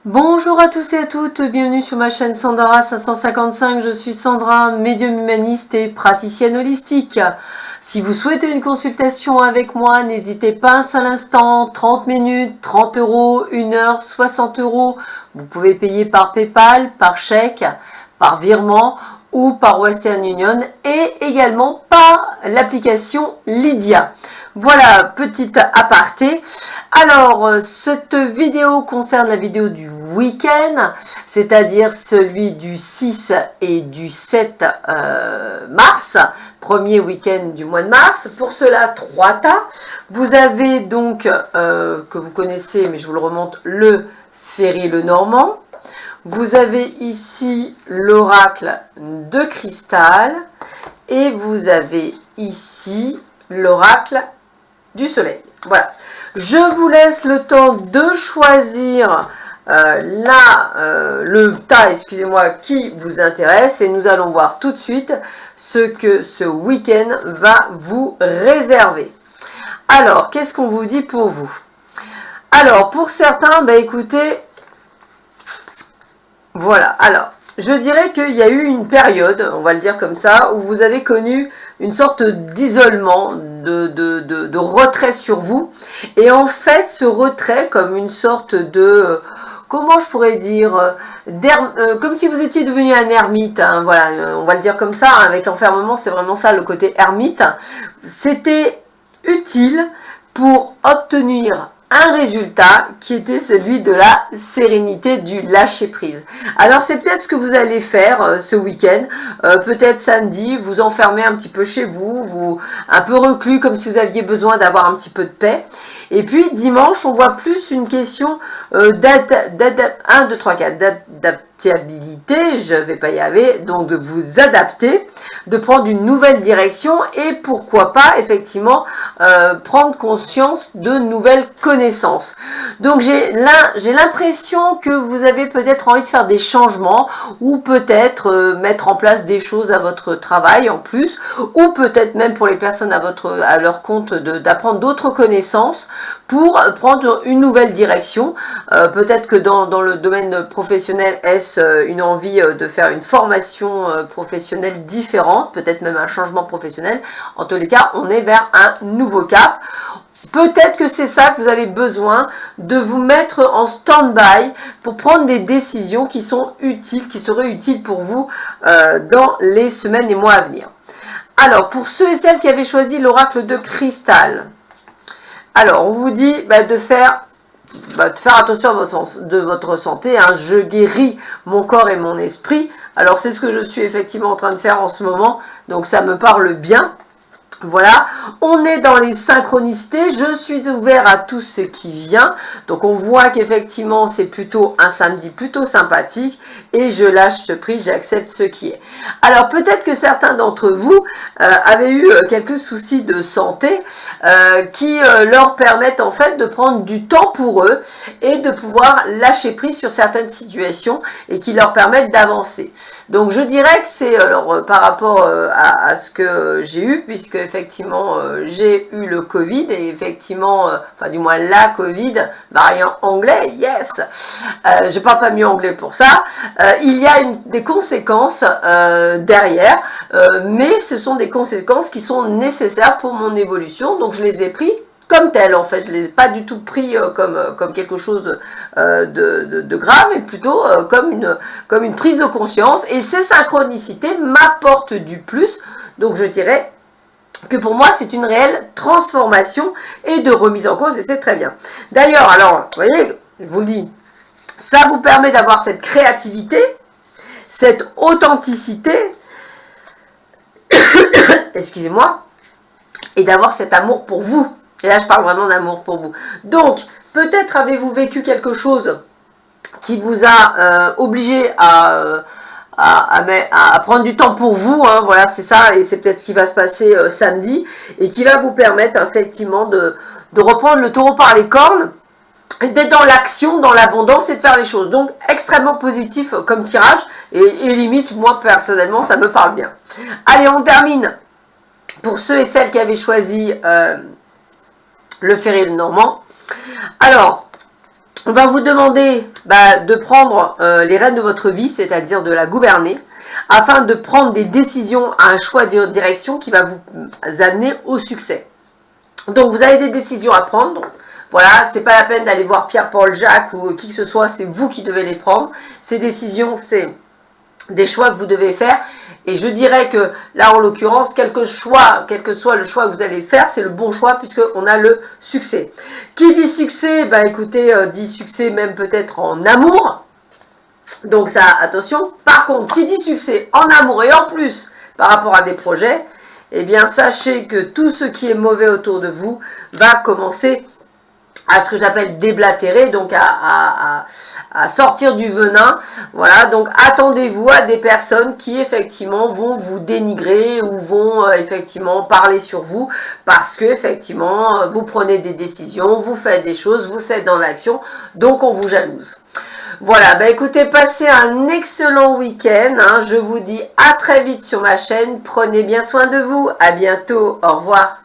Bonjour à tous et à toutes, bienvenue sur ma chaîne Sandra 555. Je suis Sandra, médium humaniste et praticienne holistique. Si vous souhaitez une consultation avec moi, n'hésitez pas un seul instant, 30 minutes, 30 euros, 1 heure, 60 euros. Vous pouvez payer par PayPal, par chèque, par virement ou par Western Union et également par l'application Lydia. Voilà, petite aparté. Alors, cette vidéo concerne la vidéo du week-end, c'est-à-dire celui du 6 et du 7 mars, premier week-end du mois de mars. Pour cela, 3 tas. Vous avez donc, que vous connaissez, mais je vous le remonte, le Ferry le Normand. Vous avez ici l'oracle de cristal et vous avez ici l'oracle du soleil. Voilà. Je vous laisse le temps de choisir le tas, excusez-moi, qui vous intéresse et nous allons voir tout de suite ce que ce week-end va vous réserver. Alors, qu'est-ce qu'on vous dit pour vous? Alors, pour certains, écoutez, voilà, alors, je dirais qu'il y a eu une période, on va le dire comme ça, où vous avez connu une sorte d'isolement, de retrait sur vous. Et en fait, ce retrait, comme une sorte de, comment je pourrais dire, comme si vous étiez devenu un ermite, hein, voilà, on va le dire comme ça, hein, avec l'enfermement, c'est vraiment ça, le côté ermite. C'était utile pour obtenir un résultat qui était celui de la sérénité, du lâcher prise. Alors c'est peut-être ce que vous allez faire ce week-end, peut-être samedi, vous enfermez un petit peu chez vous, vous un peu reclus comme si vous aviez besoin d'avoir un petit peu de paix. Et puis dimanche, on voit plus une question d'adaptabilité, je vais pas y arriver, donc de vous adapter, de prendre une nouvelle direction et pourquoi pas effectivement prendre conscience de nouvelles connaissances. Donc j'ai l'impression que vous avez peut-être envie de faire des changements ou peut-être mettre en place des choses à votre travail en plus, ou peut-être même pour les personnes à leur compte d'apprendre d'autres connaissances pour prendre une nouvelle direction. Peut-être que dans le domaine professionnel, est-ce une envie de faire une formation professionnelle différente, peut-être même un changement professionnel. En tous les cas, on est vers un nouveau cap. Peut-être que c'est ça que vous avez besoin, de vous mettre en stand-by pour prendre des décisions qui sont utiles, qui seraient utiles pour vous dans les semaines et mois à venir. Alors, pour ceux et celles qui avaient choisi l'oracle de cristal, alors on vous dit de faire attention de votre santé, hein. Je guéris mon corps et mon esprit. Alors c'est ce que je suis effectivement en train de faire en ce moment, donc ça me parle bien. Voilà, on est dans les synchronicités, je suis ouvert à tout ce qui vient, donc on voit qu'effectivement c'est plutôt un samedi plutôt sympathique et je lâche prise, j'accepte ce qui est. Alors peut-être que certains d'entre vous avaient eu quelques soucis de santé qui leur permettent en fait de prendre du temps pour eux et de pouvoir lâcher prise sur certaines situations et qui leur permettent d'avancer. Donc je dirais que c'est, alors par rapport à ce que j'ai eu, puisque effectivement j'ai eu le Covid et effectivement, enfin du moins la Covid, variant anglais, yes, je parle pas mieux anglais pour ça, il y a des conséquences derrière, mais ce sont des conséquences qui sont nécessaires pour mon évolution, donc je les ai pris comme tel en fait, je ne les ai pas du tout pris comme quelque chose de grave, mais plutôt comme une prise de conscience, et ces synchronicités m'apportent du plus, donc je dirais que pour moi c'est une réelle transformation et de remise en cause, et c'est très bien. D'ailleurs, alors, vous voyez, je vous le dis, ça vous permet d'avoir cette créativité, cette authenticité, excusez-moi, et d'avoir cet amour pour vous. Et là, je parle vraiment d'amour pour vous. Donc, peut-être avez-vous vécu quelque chose qui vous a obligé à prendre du temps pour vous. Hein, voilà, c'est ça. Et c'est peut-être ce qui va se passer samedi. Et qui va vous permettre, effectivement, de reprendre le taureau par les cornes. D'être dans l'action, dans l'abondance et de faire les choses. Donc, extrêmement positif comme tirage. Et limite, moi, personnellement, ça me parle bien. Allez, on termine. Pour ceux et celles qui avaient choisi... le Ferry le Normand. Alors, On va vous demander de prendre les rênes de votre vie, c'est-à-dire de la gouverner, afin de prendre des décisions à un choix de direction qui va vous amener au succès. Donc vous avez des décisions à prendre. Voilà, c'est pas la peine d'aller voir Pierre, Paul, Jacques ou qui que ce soit, c'est vous qui devez les prendre. Ces décisions, c'est des choix que vous devez faire. Et je dirais que là, en l'occurrence, quel que soit le choix que vous allez faire, c'est le bon choix puisqu'on a le succès. Qui dit succès, écoutez, dit succès même peut-être en amour. Donc ça, attention. Par contre, qui dit succès en amour et en plus par rapport à des projets, eh bien, sachez que tout ce qui est mauvais autour de vous va commencer à ce que j'appelle déblatérer, donc à sortir du venin. Voilà, donc attendez-vous à des personnes qui effectivement vont vous dénigrer ou vont effectivement parler sur vous parce que effectivement vous prenez des décisions, vous faites des choses, vous êtes dans l'action, donc on vous jalouse. Voilà, écoutez, passez un excellent week-end. Je vous dis à très vite sur ma chaîne. Prenez bien soin de vous. À bientôt. Au revoir.